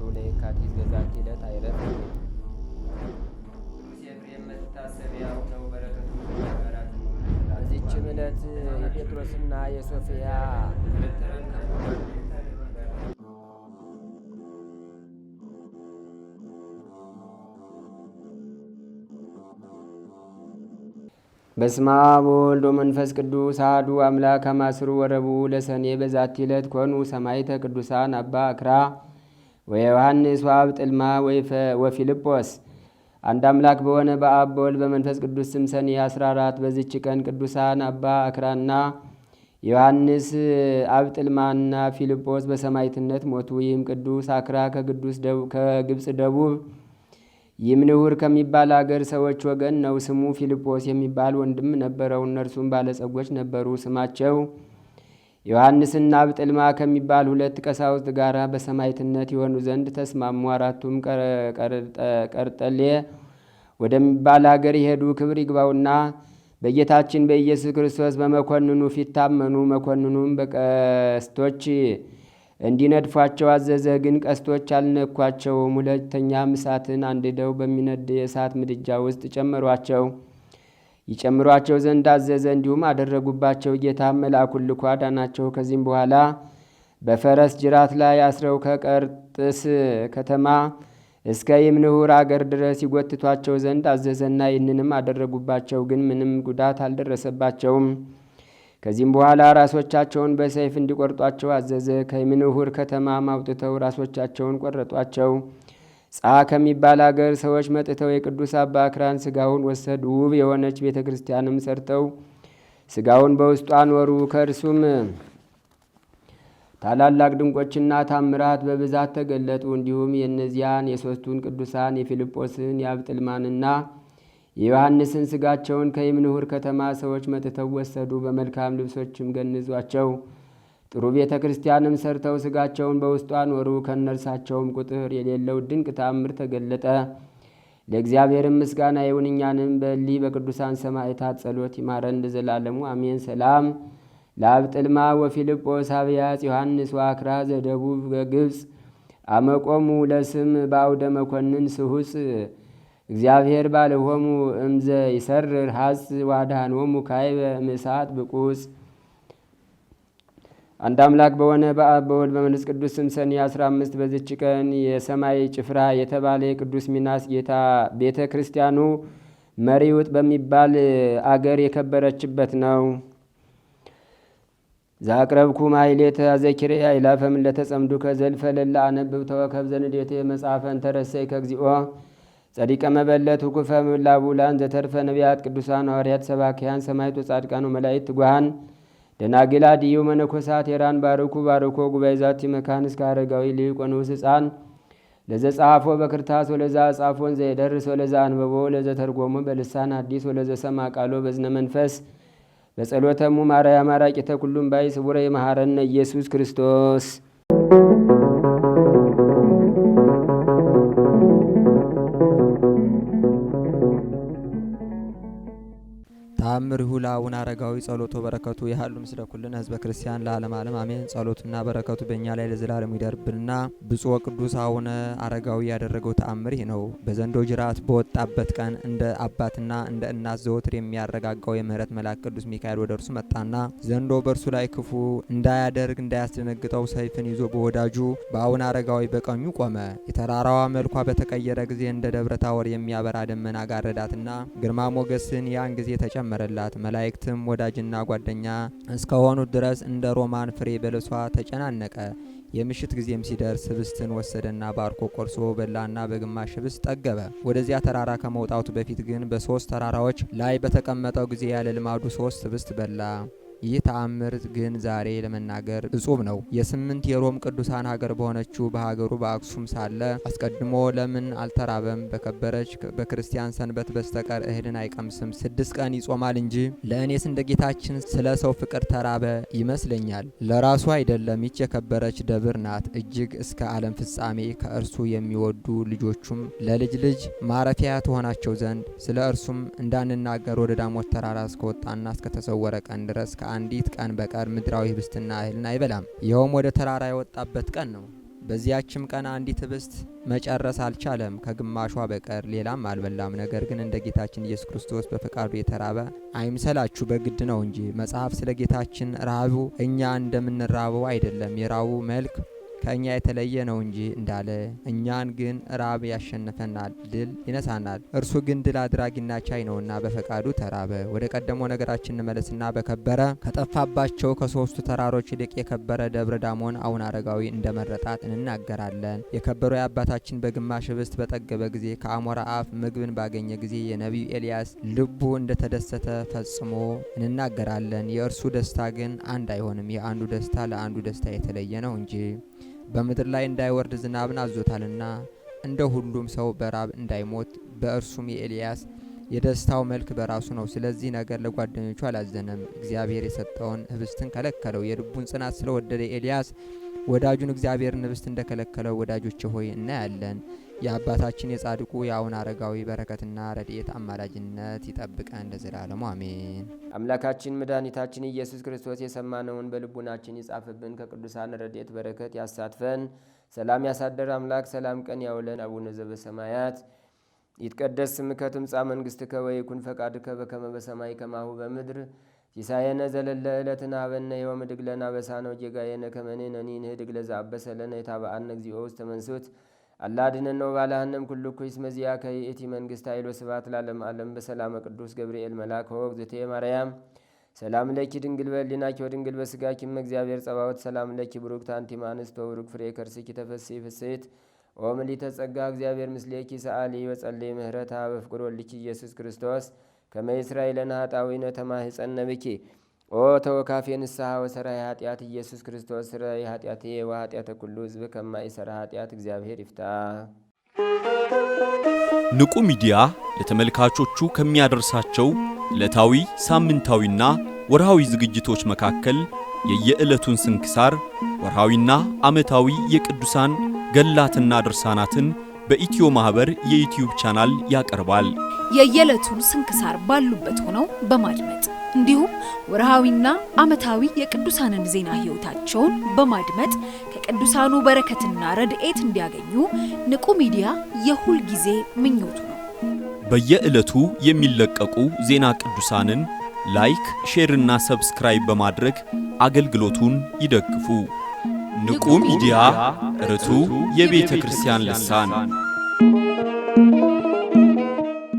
ለየካቲት በዛቲ ዕለት አይረፍ። ቅዱስ ኤፍሬም መታሰቢያው ነው። በረከቱ በዚችም ዕለት የጴጥሮስና የሶፊያ በስመ አብ ወወልድ ወመንፈስ ቅዱስ አሐዱ አምላክ አማስሩ ወረቡዕ ለሰኔ በዛቲ ዕለት ኮኑ ሰማዕተ ቅዱሳን አባ ዕክራ ወዮሐንስ ወአብጥልማ ወፊልጶስ። አንድ አምላክ በሆነ በአብ በወልድ በመንፈስ ቅዱስ ስም ሰኔ 14 በዚች ቀን ቅዱሳን አባ ዕክራና ዮሐንስ አብጥልማና ፊልጶስ በሰማዕትነት ሞቱ። ይህም ቅዱስ ዕክራ ከግብፅ ደቡብ ይምንውር ከሚባል አገር ሰዎች ወገን ነው። ስሙ ፊልጶስ የሚባል ወንድም ነበረው። እነርሱም ባለጸጎች ነበሩ። ስማቸው ዮሐንስና አብጥልማ ከሚባል ሁለት ቀሳውስት ጋር በሰማዕትነት የሆኑ ዘንድ ተስማሙ። አራቱም ቀርጠሌ ወደሚባል አገር የሄዱ። ክብር ይግባውና በጌታችን በኢየሱስ ክርስቶስ በመኮንኑ ፊት ታመኑ። መኮንኑም በቀስቶች እንዲነድፏቸው አዘዘ። ግን ቀስቶች አልነኳቸውም። ሁለተኛም እሳትን አንድደው በሚነድ የእሳት ምድጃ ውስጥ ይጨምሯቸው ዘንድ አዘዘ። እንዲሁም አደረጉባቸው። ጌታም መልአኩን ልኮ አዳናቸው። ከዚህም በኋላ በፈረስ ጅራት ላይ አስረው ከቀርጥስ ከተማ እስከ ይምንሁር አገር ድረስ ይጎትቷቸው ዘንድ አዘዘና ይህንንም አደረጉባቸው። ግን ምንም ጉዳት አልደረሰባቸውም። ከዚህም በኋላ ራሶቻቸውን በሰይፍ እንዲቆርጧቸው አዘዘ። ከይምንሁር ከተማም አውጥተው ራሶቻቸውን ቆረጧቸው። ጻ ከሚባል አገር ሰዎች መጥተው የቅዱስ አባ ዕክራን ስጋውን ወሰዱ። ውብ የሆነች ቤተ ክርስቲያንም ሰርተው ስጋውን በውስጡ አኖሩ። ከእርሱም ታላላቅ ድንቆችና ታምራት በብዛት ተገለጡ። እንዲሁም የእነዚያን የሦስቱን ቅዱሳን የፊልጶስን የአብጥልማንና የዮሐንስን ስጋቸውን ከይምንሁር ከተማ ሰዎች መጥተው ወሰዱ። በመልካም ልብሶችም ገንዟቸው ጥሩ ቤተ ክርስቲያንም ሰርተው ስጋቸውን በውስጡ አኖሩ። ከእነርሳቸውም ቁጥር የሌለው ድንቅ ተአምር ተገለጠ። ለእግዚአብሔርም ምስጋና ይሁን። እኛንም በእሊህ በቅዱሳን ሰማዕታት ጸሎት ይማረን ለዘላለሙ አሜን። ሰላም ለአብጥልማ ወፊልጶስ አብያጽ ዮሐንስ ወዕክራ ዘደቡብ በግብፅ አመቆሙ ለስም በአውደ መኮንን ስሁጽ እግዚአብሔር ባለሆሙ እምዘ ይሰርር ሀጽ ዋድኃኖሙ ካዕበ እምእሳት ብቁጽ። አንድ አምላክ በሆነ በአብ በወልድ በመንፈስ ቅዱስ ስም ሰኔ 15 በዚች ቀን የሰማይ ጭፍራ የተባለ የቅዱስ ሚናስ ጌታ ቤተ ክርስቲያኑ መሪውጥ በሚባል አገር የከበረችበት ነው። ዛቅረብኩ ማይሌተ አዘኪሬ አይላፈም ለተጸምዱ ከዘልፈ ለላ አነብብ ተወከብ ዘንዴቴ መጽሐፈን ተረሰይ ከግዚኦ ጸዲቀ መበለት ውኩፈ ምላቡላን ዘተርፈ ነቢያት ቅዱሳን ሐዋርያት ሰባኪያን ሰማዕቱ ጻድቃኑ መላእክት ትጉሃን ደናግላ ድዩ መነኮሳት ሄራን ባርኩ ባርኮ ጉባኤ ዛቲ መካን እስከ አረጋዊ ልዩ ቆኑስ ሕፃን ለዘ ጸሐፎ በክርታስ ወለዛ ጻፎን ዘይደርስ ወለዛ አንበቦ ለዘ ተርጎሙ በልሳን አዲስ ወለዘ ሰማ ቃሎ በዝነ መንፈስ በጸሎተሙ ማርያ ማራቂተ ኩሉም ባይ ስቡረ የመሐረነ ኢየሱስ ክርስቶስ። ተአምሪሁ ለአቡነ አረጋዊ ጸሎቶ በረከቱ ያህሉ ምስለ ኩልነ ህዝበ ክርስቲያን ለዓለም ዓለም አሜን። ጸሎቱና በረከቱ በእኛ ላይ ለዘላለሙ ይደርብንና ብፁዕ ቅዱስ አቡነ አረጋዊ ያደረገው ተአምር ይህ ነው። በዘንዶ ጅራት በወጣበት ቀን እንደ አባትና እንደ እናት ዘወትር የሚያረጋጋው የምህረት መልአክ ቅዱስ ሚካኤል ወደ እርሱ መጣና ዘንዶ በእርሱ ላይ ክፉ እንዳያደርግ እንዳያስደነግጠው ሰይፍን ይዞ በወዳጁ በአቡነ አረጋዊ በቀኙ ቆመ። የተራራዋ መልኳ በተቀየረ ጊዜ እንደ ደብረ ታቦር የሚያበራ ደመና ጋረዳትና ግርማ ሞገስን ያን ጊዜ ተጨመረ ጨመረላት። መላእክትም ወዳጅና ጓደኛ እስከሆኑት ድረስ እንደ ሮማን ፍሬ በለሷ ተጨናነቀ። የምሽት ጊዜም ሲደርስ ህብስትን ወሰደና ባርኮ ቆርሶ በላና በግማሽ ህብስት ጠገበ። ወደዚያ ተራራ ከመውጣቱ በፊት ግን በሶስት ተራራዎች ላይ በተቀመጠው ጊዜ ያለ ልማዱ 3 ህብስት በላ። ይህ ተአምር ግን ዛሬ ለመናገር እጹብ ነው። የ8 የሮም ቅዱሳን ሀገር በሆነችው በሀገሩ በአክሱም ሳለ አስቀድሞ ለምን አልተራበም? በከበረች በክርስቲያን ሰንበት በስተቀር እህልን አይቀምስም። 6 ቀን ይጾማል እንጂ። ለእኔስ እንደ ጌታችን ስለ ሰው ፍቅር ተራበ ይመስለኛል። ለራሱ አይደለም። ይች የከበረች ደብር ናት። እጅግ እስከ ዓለም ፍጻሜ ከእርሱ የሚወዱ ልጆቹም ለልጅ ልጅ ማረፊያ ትሆናቸው ዘንድ ስለ እርሱም እንዳንናገር ወደ ዳሞት ተራራ እስከወጣና እስከተሰወረ ቀን ድረስ አንዲት ቀን በቀር ምድራዊ ህብስትና እህልን አይበላም። ይኸውም ወደ ተራራ የወጣበት ቀን ነው። በዚያችም ቀን አንዲት ህብስት መጨረስ አልቻለም፣ ከግማሿ በቀር ሌላም አልበላም። ነገር ግን እንደ ጌታችን ኢየሱስ ክርስቶስ በፈቃዱ የተራበ አይምሰላችሁ፣ በግድ ነው እንጂ። መጽሐፍ ስለ ጌታችን ራቡ እኛ እንደምንራበው አይደለም፣ የራቡ መልክ ከእኛ የተለየ ነው እንጂ እንዳለ፣ እኛን ግን ራብ ያሸንፈናል፣ ድል ይነሳናል። እርሱ ግን ድል አድራጊና ቻይ ነውና በፈቃዱ ተራበ። ወደ ቀደመው ነገራችን እንመለስና በከበረ ከጠፋባቸው ከሶስቱ ተራሮች ይልቅ የከበረ ደብረ ዳሞን አቡነ አረጋዊ እንደመረጣት እንናገራለን። የከበረው የአባታችን በግማሽ ህብስት በጠገበ ጊዜ ከአሞራ አፍ ምግብን ባገኘ ጊዜ የነቢዩ ኤልያስ ልቡ እንደተደሰተ ፈጽሞ እንናገራለን። የእርሱ ደስታ ግን አንድ አይሆንም፣ የአንዱ ደስታ ለአንዱ ደስታ የተለየ ነው እንጂ። በምድር ላይ እንዳይወርድ ዝናብን አዞታልና እንደ ሁሉም ሰው በራብ እንዳይሞት በእርሱም የኤልያስ የደስታው መልክ በራሱ ነው። ስለዚህ ነገር ለጓደኞቹ አላዘነም፣ እግዚአብሔር የሰጠውን ህብስትን ከለከለው። የልቡን ጽናት ስለወደደ ኤልያስ ወዳጁን እግዚአብሔርን ህብስት እንደከለከለው ወዳጆች ሆይ እናያለን። የአባታችን የጻድቁ የአቡነ አረጋዊ በረከትና ረድኤት አማላጅነት ይጠብቀን ለዘላለሙ አሜን። አምላካችን መድኃኒታችን ኢየሱስ ክርስቶስ የሰማነውን በልቡናችን ይጻፍብን፣ ከቅዱሳን ረድኤት በረከት ያሳትፈን። ሰላም ያሳደር አምላክ ሰላም ቀን ያውለን። አቡነ ዘበሰማያት ይትቀደስ ስምከ ትምጻእ መንግሥትከ ወይኩን ፈቃድከ በከመ በሰማይ ከማሁ በምድር ሲሳየነ ዘለለ ዕለትነ ሀበነ ዮም ወኅድግ ለነ አበሳነ ወጌጋየነ ከመ ንሕነኒ ንኅድግ ለዘአበሰ ለነ ኢታብአነ እግዚኦ ውስተ መንሱት አላ አድኅነነ ወባልሐነም ኩሉ ኩይስ መዚያ ከይእቲ መንግሥት ኃይል ወስብሐት ለዓለመ ዓለም። በሰላመ ቅዱስ ገብርኤል መልአክ ወእግዝእትየ ማርያም ሰላም ለኪ ድንግል በሕሊናኪ ወድንግል በሥጋኪ እም እግዚአብሔር ጸባኦት ሰላም ለኪ ብሩክት አንቲ እምአንስት ወቡሩክ ፍሬ ከርሥኪ ተፈሥሒ ፍሥሕት ኦ ምልዕተ ጸጋ እግዚአብሔር ምስሌኪ ሰአሊ ወጸልይ ምህረታ በፍቅር ወልድኪ ኢየሱስ ክርስቶስ ከመ ይስራይ ለነ ኃጣውኢነ ተማኅፀነ ብኪ ኦ ተወካፌ ንስሐ ወሰራይ ኃጢአት ኢየሱስ ክርስቶስ ስረይ ኃጢአቴ ወኃጢአተ ኩሉ ሕዝብ ከማይሰራ ኃጢአት እግዚአብሔር ይፍታ። ንቁ ሚዲያ ለተመልካቾቹ ከሚያደርሳቸው ዕለታዊ ሳምንታዊና ወርሃዊ ዝግጅቶች መካከል የየዕለቱን ስንክሳር ወርሃዊና ዓመታዊ የቅዱሳን ገላትና ድርሳናትን በኢትዮ ማህበር የዩቲዩብ ቻናል ያቀርባል። የየዕለቱን ስንክሳር ባሉበት ሆነው በማድመጥ እንዲሁም ወርሃዊና ዓመታዊ የቅዱሳንን ዜና ሕይወታቸውን በማድመጥ ከቅዱሳኑ በረከትና ረድኤት እንዲያገኙ ንቁ ሚዲያ የሁል ጊዜ ምኞቱ ነው። በየዕለቱ የሚለቀቁ ዜና ቅዱሳንን ላይክ፣ ሼር እና ሰብስክራይብ በማድረግ አገልግሎቱን ይደግፉ። ንቁ ሚዲያ ርቱ የቤተ ክርስቲያን ልሳን